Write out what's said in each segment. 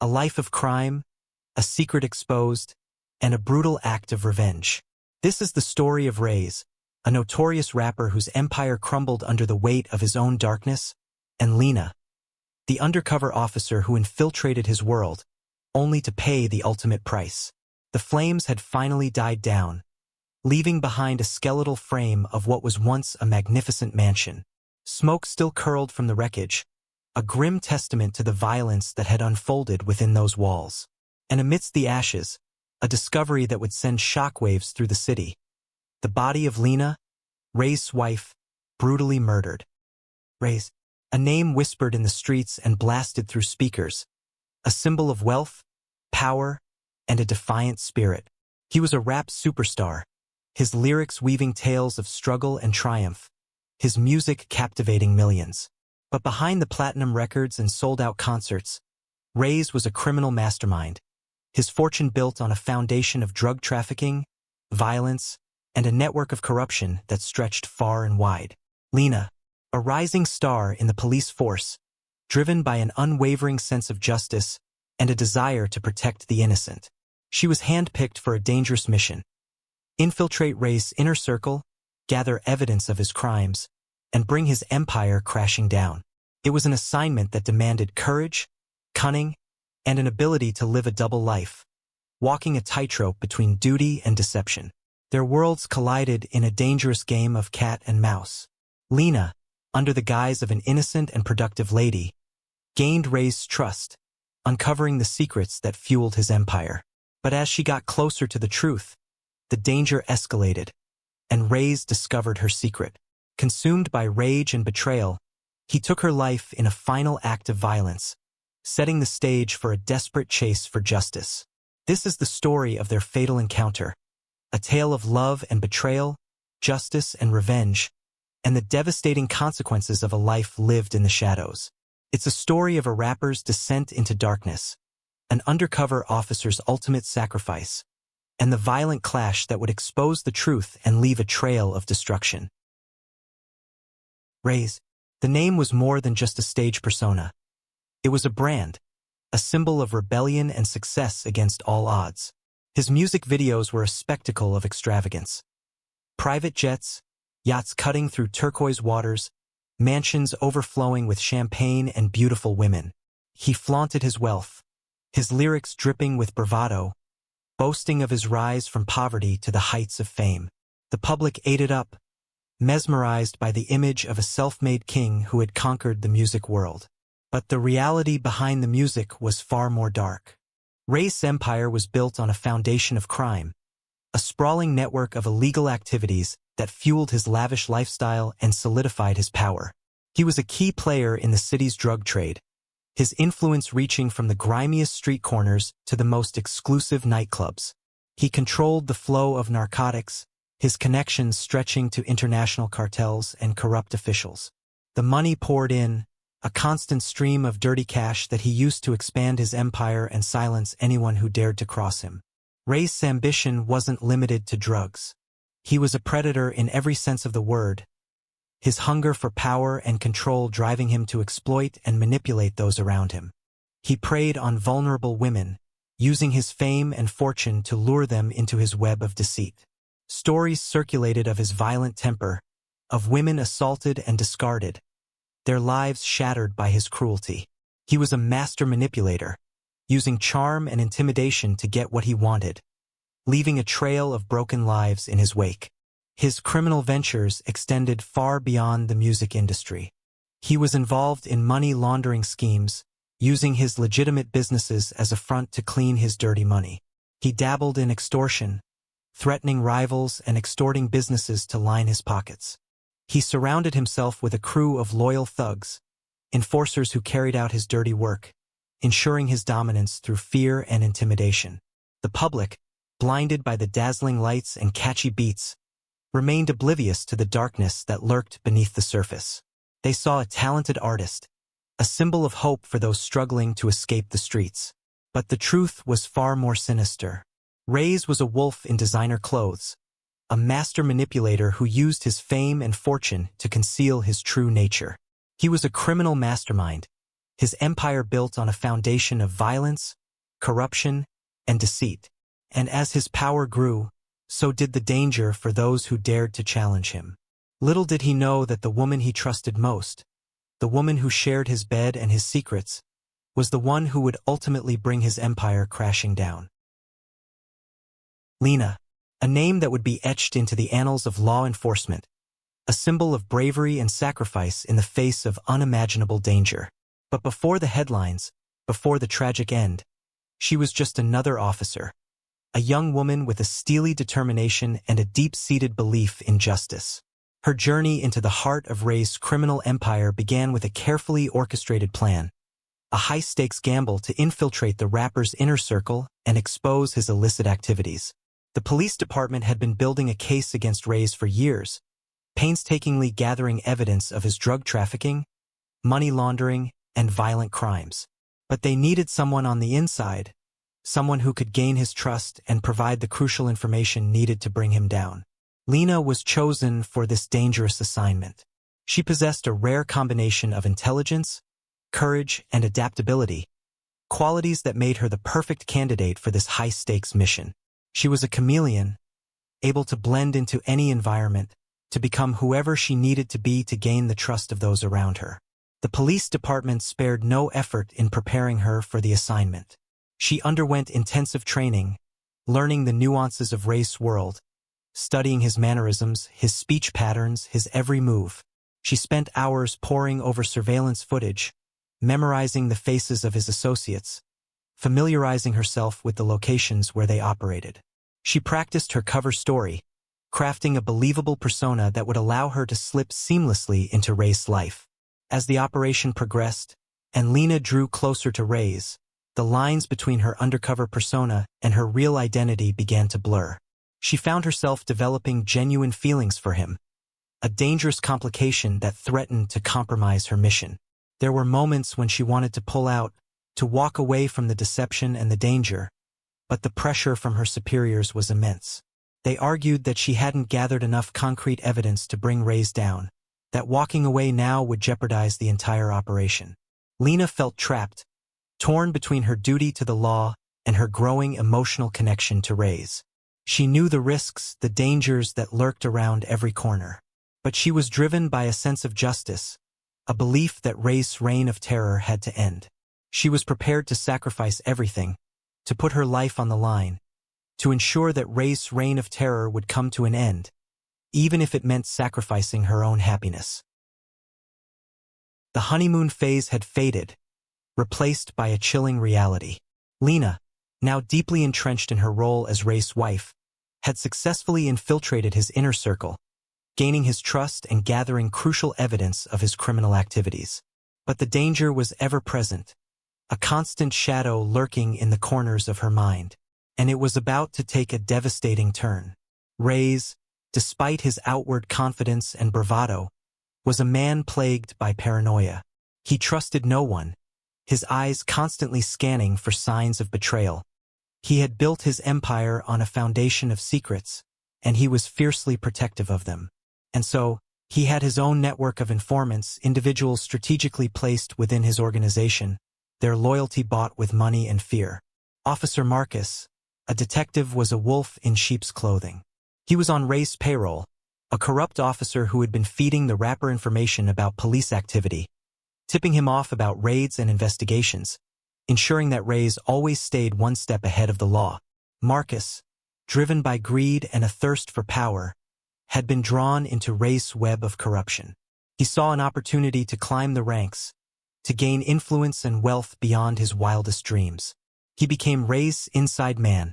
A life of crime, a secret exposed, and a brutal act of revenge. This is the story of Rayz, a notorious rapper whose empire crumbled under the weight of his own darkness, and Lena, the undercover officer who infiltrated his world, only to pay the ultimate price. The flames had finally died down, leaving behind a skeletal frame of what was once a magnificent mansion. Smoke still curled from the wreckage, a grim testament to the violence that had unfolded within those walls. And amidst the ashes, a discovery that would send shockwaves through the city. The body of Lena, Ray's wife, brutally murdered. Rayz, a name whispered in the streets and blasted through speakers, a symbol of wealth, power, and a defiant spirit. He was a rap superstar, his lyrics weaving tales of struggle and triumph, his music captivating millions. But behind the platinum records and sold-out concerts, Rayz was a criminal mastermind, his fortune built on a foundation of drug trafficking, violence, and a network of corruption that stretched far and wide. Lena, a rising star in the police force, driven by an unwavering sense of justice and a desire to protect the innocent. She was handpicked for a dangerous mission: infiltrate Ray's inner circle, gather evidence of his crimes, and bring his empire crashing down. It was an assignment that demanded courage, cunning, and an ability to live a double life, walking a tightrope between duty and deception. Their worlds collided in a dangerous game of cat and mouse. Lena, under the guise of an innocent and productive lady, gained Ray's trust, uncovering the secrets that fueled his empire. But as she got closer to the truth, the danger escalated, and Rayz discovered her secret. Consumed by rage and betrayal, he took her life in a final act of violence, setting the stage for a desperate chase for justice. This is the story of their fatal encounter, a tale of love and betrayal, justice and revenge, and the devastating consequences of a life lived in the shadows. It's a story of a rapper's descent into darkness, an undercover officer's ultimate sacrifice, and the violent clash that would expose the truth and leave a trail of destruction. Rayz, the name was more than just a stage persona. It was a brand, a symbol of rebellion and success against all odds. His music videos were a spectacle of extravagance. Private jets, yachts cutting through turquoise waters, mansions overflowing with champagne and beautiful women. He flaunted his wealth, his lyrics dripping with bravado, boasting of his rise from poverty to the heights of fame. The public ate it up, mesmerized by the image of a self-made king who had conquered the music world. But the reality behind the music was far more dark. Ray's empire was built on a foundation of crime, a sprawling network of illegal activities that fueled his lavish lifestyle and solidified his power. He was a key player in the city's drug trade, his influence reaching from the grimiest street corners to the most exclusive nightclubs. He controlled the flow of narcotics, his connections stretching to international cartels and corrupt officials. The money poured in, a constant stream of dirty cash that he used to expand his empire and silence anyone who dared to cross him. Ray's ambition wasn't limited to drugs. He was a predator in every sense of the word, his hunger for power and control driving him to exploit and manipulate those around him. He preyed on vulnerable women, using his fame and fortune to lure them into his web of deceit. Stories circulated of his violent temper, of women assaulted and discarded, their lives shattered by his cruelty. He was a master manipulator, using charm and intimidation to get what he wanted, leaving a trail of broken lives in his wake. His criminal ventures extended far beyond the music industry. He was involved in money laundering schemes, using his legitimate businesses as a front to clean his dirty money. He dabbled in extortion, threatening rivals and extorting businesses to line his pockets. He surrounded himself with a crew of loyal thugs, enforcers who carried out his dirty work, ensuring his dominance through fear and intimidation. The public, blinded by the dazzling lights and catchy beats, remained oblivious to the darkness that lurked beneath the surface. They saw a talented artist, a symbol of hope for those struggling to escape the streets. But the truth was far more sinister. Rayz was a wolf in designer clothes, a master manipulator who used his fame and fortune to conceal his true nature. He was a criminal mastermind, his empire built on a foundation of violence, corruption, and deceit. And as his power grew, so did the danger for those who dared to challenge him. Little did he know that the woman he trusted most, the woman who shared his bed and his secrets, was the one who would ultimately bring his empire crashing down. Lena, a name that would be etched into the annals of law enforcement, a symbol of bravery and sacrifice in the face of unimaginable danger. But before the headlines, before the tragic end, she was just another officer, a young woman with a steely determination and a deep-seated belief in justice. Her journey into the heart of Ray's criminal empire began with a carefully orchestrated plan, a high-stakes gamble to infiltrate the rapper's inner circle and expose his illicit activities. The police department had been building a case against Ray's for years, painstakingly gathering evidence of his drug trafficking, money laundering, and violent crimes. But they needed someone on the inside, someone who could gain his trust and provide the crucial information needed to bring him down. Lena was chosen for this dangerous assignment. She possessed a rare combination of intelligence, courage, and adaptability, qualities that made her the perfect candidate for this high-stakes mission. She was a chameleon, able to blend into any environment, to become whoever she needed to be to gain the trust of those around her. The police department spared no effort in preparing her for the assignment. She underwent intensive training, learning the nuances of Ray's world, studying his mannerisms, his speech patterns, his every move. She spent hours poring over surveillance footage, memorizing the faces of his associates, familiarizing herself with the locations where they operated. She practiced her cover story, crafting a believable persona that would allow her to slip seamlessly into Ray's life. As the operation progressed, and Lena drew closer to Ray's, the lines between her undercover persona and her real identity began to blur. She found herself developing genuine feelings for him, a dangerous complication that threatened to compromise her mission. There were moments when she wanted to pull out, to walk away from the deception and the danger, but the pressure from her superiors was immense. They argued that she hadn't gathered enough concrete evidence to bring Ray's down, that walking away now would jeopardize the entire operation. Lena felt trapped, torn between her duty to the law and her growing emotional connection to Ray's. She knew the risks, the dangers that lurked around every corner. But she was driven by a sense of justice, a belief that Ray's reign of terror had to end. She was prepared to sacrifice everything, to put her life on the line, to ensure that Ray's reign of terror would come to an end, even if it meant sacrificing her own happiness. The honeymoon phase had faded, replaced by a chilling reality. Lena, now deeply entrenched in her role as Ray's wife, had successfully infiltrated his inner circle, gaining his trust and gathering crucial evidence of his criminal activities. But the danger was ever present, a constant shadow lurking in the corners of her mind, and it was about to take a devastating turn. Ray's, despite his outward confidence and bravado, was a man plagued by paranoia. He trusted no one, his eyes constantly scanning for signs of betrayal. He had built his empire on a foundation of secrets, and he was fiercely protective of them. And so, he had his own network of informants, individuals strategically placed within his organization, their loyalty bought with money and fear. Officer Marcus, a detective, was a wolf in sheep's clothing. He was on Ray's payroll, a corrupt officer who had been feeding the rapper information about police activity, tipping him off about raids and investigations, ensuring that Ray's always stayed one step ahead of the law. Marcus, driven by greed and a thirst for power, had been drawn into Ray's web of corruption. He saw an opportunity to climb the ranks, to gain influence and wealth beyond his wildest dreams. He became Ray's inside man,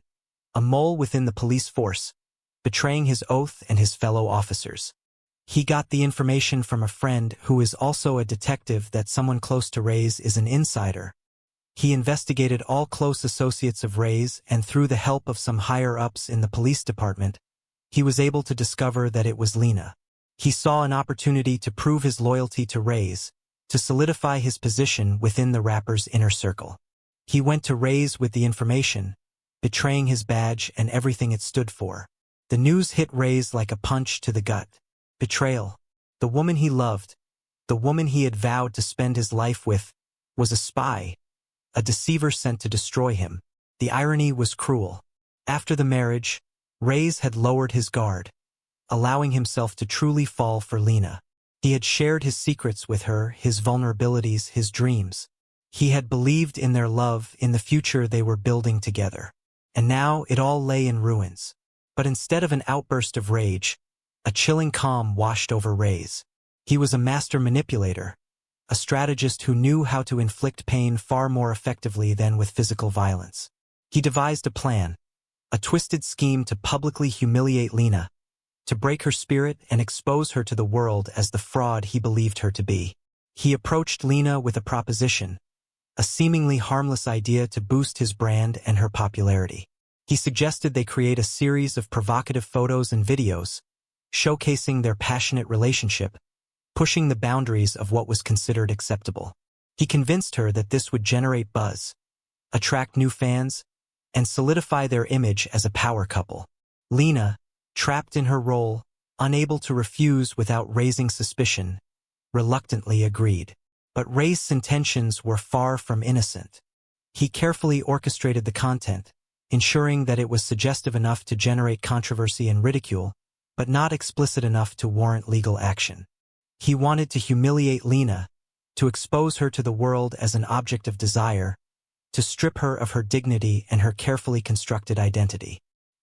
a mole within the police force, betraying his oath and his fellow officers. He got the information from a friend who is also a detective that someone close to Ray's is an insider. He investigated all close associates of Ray's, and through the help of some higher-ups in the police department, he was able to discover that it was Lena. He saw an opportunity to prove his loyalty to Ray's, to solidify his position within the rapper's inner circle. He went to Ray's with the information, betraying his badge and everything it stood for. The news hit Ray's like a punch to the gut. Betrayal. The woman he loved, the woman he had vowed to spend his life with, was a spy, a deceiver sent to destroy him. The irony was cruel. After the marriage, Reyes had lowered his guard, allowing himself to truly fall for Lena. He had shared his secrets with her, his vulnerabilities, his dreams. He had believed in their love, in the future they were building together. And now it all lay in ruins. But instead of an outburst of rage, a chilling calm washed over Reyes. He was a master manipulator, a strategist who knew how to inflict pain far more effectively than with physical violence. He devised a plan, a twisted scheme to publicly humiliate Lena, to break her spirit and expose her to the world as the fraud he believed her to be. He approached Lena with a proposition, a seemingly harmless idea to boost his brand and her popularity. He suggested they create a series of provocative photos and videos, showcasing their passionate relationship, pushing the boundaries of what was considered acceptable. He convinced her that this would generate buzz, attract new fans, and solidify their image as a power couple. Lena, trapped in her role, unable to refuse without raising suspicion, reluctantly agreed. But Reyes' intentions were far from innocent. He carefully orchestrated the content, ensuring that it was suggestive enough to generate controversy and ridicule, but not explicit enough to warrant legal action. He wanted to humiliate Lena, to expose her to the world as an object of desire, to strip her of her dignity and her carefully constructed identity.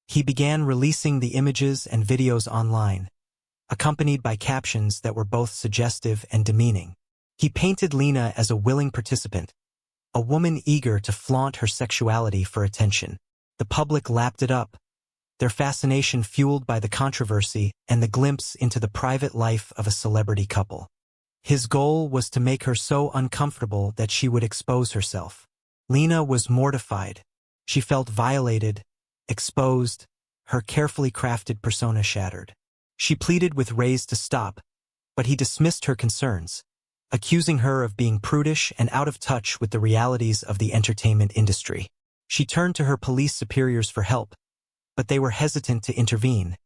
He began releasing the images and videos online, accompanied by captions that were both suggestive and demeaning. He painted Lena as a willing participant, a woman eager to flaunt her sexuality for attention. The public lapped it up, their fascination fueled by the controversy and the glimpse into the private life of a celebrity couple. His goal was to make her so uncomfortable that she would expose herself. Lena was mortified. She felt violated, exposed, her carefully crafted persona shattered. She pleaded with Reyes to stop, but he dismissed her concerns, accusing her of being prudish and out of touch with the realities of the entertainment industry. She turned to her police superiors for help, but they were hesitant to intervene,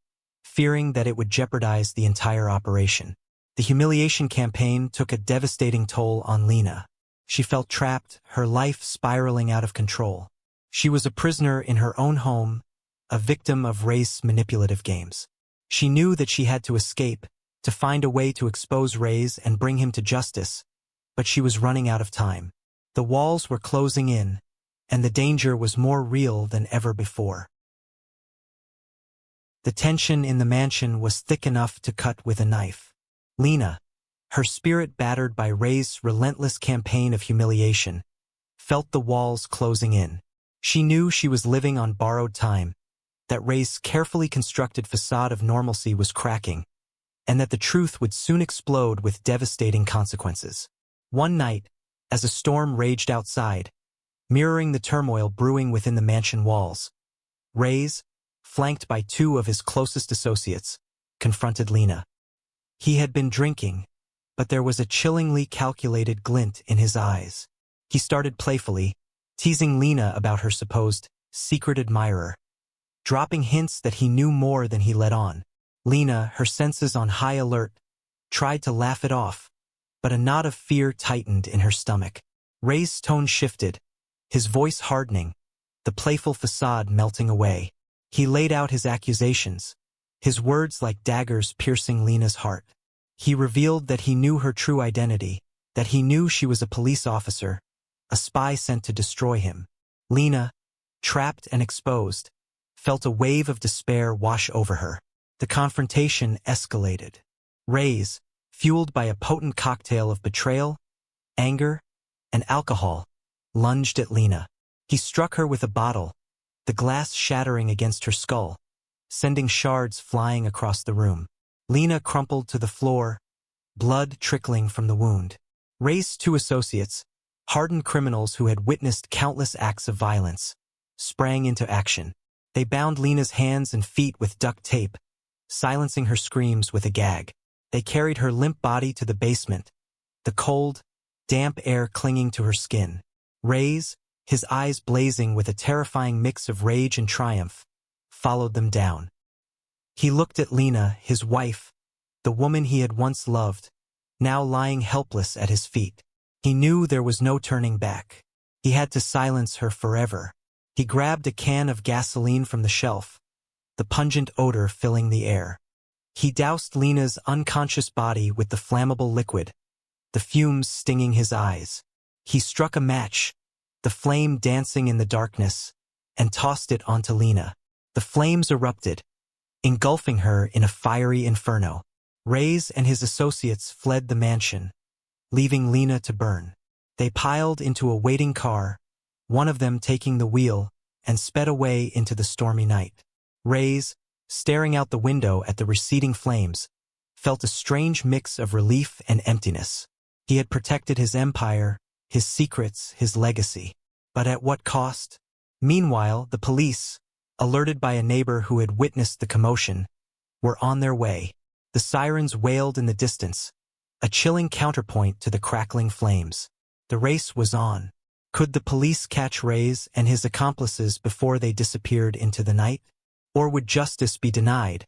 fearing that it would jeopardize the entire operation. The humiliation campaign took a devastating toll on Lena. She felt trapped, her life spiraling out of control. She was a prisoner in her own home, a victim of Reyes' manipulative games. She knew that she had to escape, to find a way to expose Reyes and bring him to justice, but she was running out of time. The walls were closing in, and the danger was more real than ever before. The tension in the mansion was thick enough to cut with a knife. Lena, her spirit battered by Reyes' relentless campaign of humiliation, felt the walls closing in. She knew she was living on borrowed time, that Reyes' carefully constructed facade of normalcy was cracking, and that the truth would soon explode with devastating consequences. One night, as a storm raged outside, mirroring the turmoil brewing within the mansion walls, Reyes, flanked by two of his closest associates, confronted Lena. He had been drinking, but there was a chillingly calculated glint in his eyes. He started playfully, teasing Lena about her supposed secret admirer, dropping hints that he knew more than he let on. Lena, her senses on high alert, tried to laugh it off, but a knot of fear tightened in her stomach. Reyes' tone shifted, his voice hardening, the playful facade melting away. He laid out his accusations, his words like daggers piercing Lena's heart. He revealed that he knew her true identity, that he knew she was a police officer, a spy sent to destroy him. Lena, trapped and exposed, felt a wave of despair wash over her. The confrontation escalated. Reyes, fueled by a potent cocktail of betrayal, anger, and alcohol, lunged at Lena. He struck her with a bottle, the glass shattering against her skull, sending shards flying across the room. Lena crumpled to the floor, blood trickling from the wound. Reyes' two associates, hardened criminals who had witnessed countless acts of violence, sprang into action. They bound Lena's hands and feet with duct tape, silencing her screams with a gag. They carried her limp body to the basement, the cold, damp air clinging to her skin. Reyes, his eyes blazing with a terrifying mix of rage and triumph, followed them down. He looked at Lena, his wife, the woman he had once loved, now lying helpless at his feet. He knew there was no turning back. He had to silence her forever. He grabbed a can of gasoline from the shelf, the pungent odor filling the air. He doused Lena's unconscious body with the flammable liquid, the fumes stinging his eyes. He struck a match, the flame dancing in the darkness, and tossed it onto Lena. The flames erupted, engulfing her in a fiery inferno. Reyes and his associates fled the mansion, leaving Lena to burn. They piled into a waiting car, one of them taking the wheel, and sped away into the stormy night. Reyes, staring out the window at the receding flames, felt a strange mix of relief and emptiness. He had protected his empire, his secrets, his legacy. But at what cost? Meanwhile, the police, alerted by a neighbor who had witnessed the commotion, were on their way. The sirens wailed in the distance, a chilling counterpoint to the crackling flames. The race was on. Could the police catch Reyes and his accomplices before they disappeared into the night? Or would justice be denied,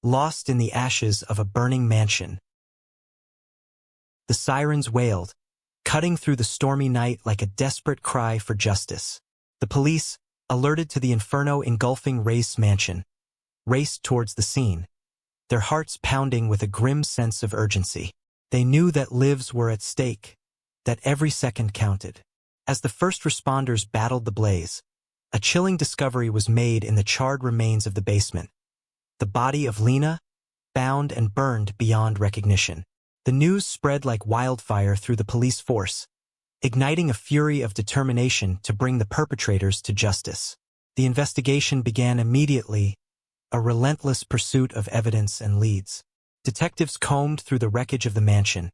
lost in the ashes of a burning mansion? The sirens wailed, cutting through the stormy night like a desperate cry for justice. The police, alerted to the inferno engulfing Reyes' mansion, raced towards the scene, their hearts pounding with a grim sense of urgency. They knew that lives were at stake, that every second counted. As the first responders battled the blaze, a chilling discovery was made in the charred remains of the basement. The body of Lena, bound and burned beyond recognition. The news spread like wildfire through the police force, igniting a fury of determination to bring the perpetrators to justice. The investigation began immediately, a relentless pursuit of evidence and leads. Detectives combed through the wreckage of the mansion,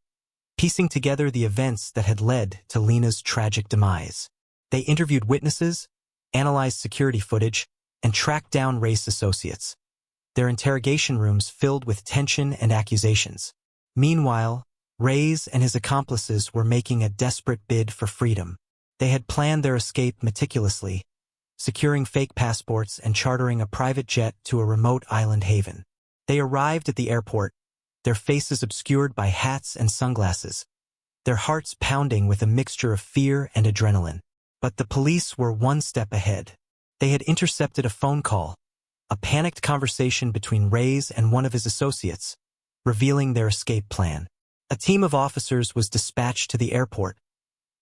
piecing together the events that had led to Lena's tragic demise. They interviewed witnesses, analyzed security footage, and tracked down Reyes' associates, their interrogation rooms filled with tension and accusations. Meanwhile, Reyes and his accomplices were making a desperate bid for freedom. They had planned their escape meticulously, securing fake passports and chartering a private jet to a remote island haven. They arrived at the airport, their faces obscured by hats and sunglasses, their hearts pounding with a mixture of fear and adrenaline. But the police were one step ahead. They had intercepted a phone call, a panicked conversation between Reyes and one of his associates, revealing their escape plan. A team of officers was dispatched to the airport,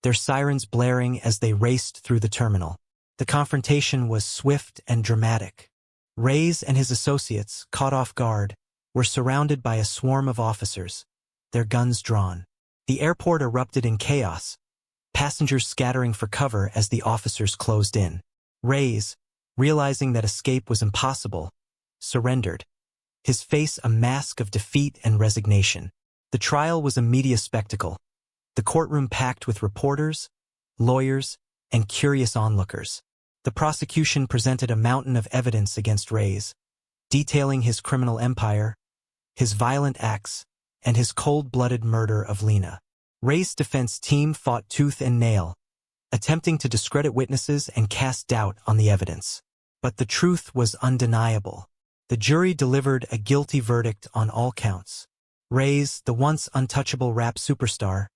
their sirens blaring as they raced through the terminal. The confrontation was swift and dramatic. Reyes and his associates, caught off guard, were surrounded by a swarm of officers, their guns drawn. The airport erupted in chaos, passengers scattering for cover as the officers closed in. Reyes, realizing that escape was impossible, surrendered, his face a mask of defeat and resignation. The trial was a media spectacle, the courtroom packed with reporters, lawyers, and curious onlookers. The prosecution presented a mountain of evidence against Reyes, detailing his criminal empire, his violent acts, and his cold-blooded murder of Lena. Reyes' defense team fought tooth and nail, attempting to discredit witnesses and cast doubt on the evidence. But the truth was undeniable. The jury delivered a guilty verdict on all counts. Reyes, the once untouchable rap superstar,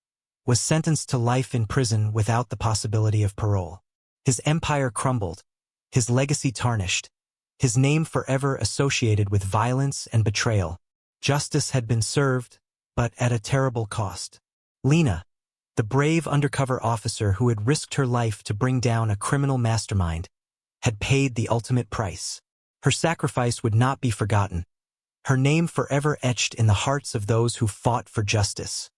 was sentenced to life in prison without the possibility of parole. His empire crumbled, his legacy tarnished, his name forever associated with violence and betrayal. Justice had been served, but at a terrible cost. Lena, the brave undercover officer who had risked her life to bring down a criminal mastermind, had paid the ultimate price. Her sacrifice would not be forgotten, her name forever etched in the hearts of those who fought for justice.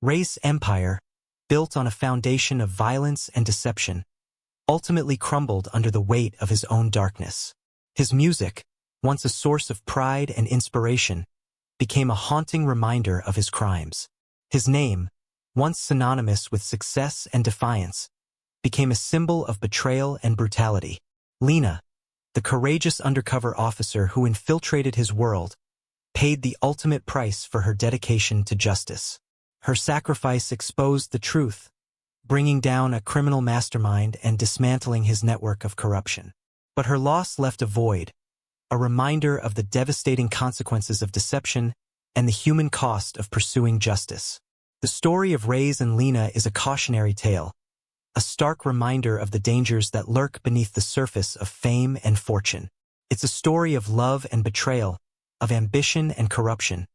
Reyes' empire, built on a foundation of violence and deception, ultimately crumbled under the weight of his own darkness. His music, once a source of pride and inspiration, became a haunting reminder of his crimes. His name, once synonymous with success and defiance, became a symbol of betrayal and brutality. Lena, the courageous undercover officer who infiltrated his world, paid the ultimate price for her dedication to justice. Her sacrifice exposed the truth, bringing down a criminal mastermind and dismantling his network of corruption. But her loss left a void, a reminder of the devastating consequences of deception and the human cost of pursuing justice. The story of Reyes and Lena is a cautionary tale, a stark reminder of the dangers that lurk beneath the surface of fame and fortune. It's a story of love and betrayal, of ambition and corruption,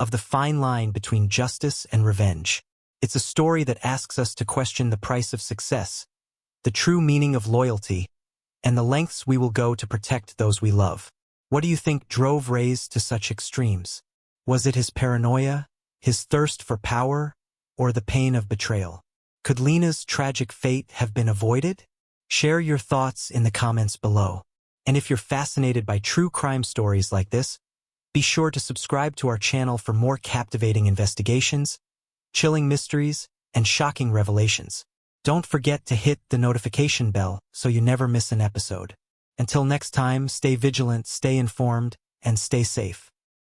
of the fine line between justice and revenge. It's a story that asks us to question the price of success, the true meaning of loyalty, and the lengths we will go to protect those we love. What do you think drove Reyes to such extremes? Was it his paranoia, his thirst for power, or the pain of betrayal? Could Lena's tragic fate have been avoided? Share your thoughts in the comments below. And if you're fascinated by true crime stories like this, be sure to subscribe to our channel for more captivating investigations, chilling mysteries, and shocking revelations. Don't forget to hit the notification bell so you never miss an episode. Until next time, stay vigilant, stay informed, and stay safe.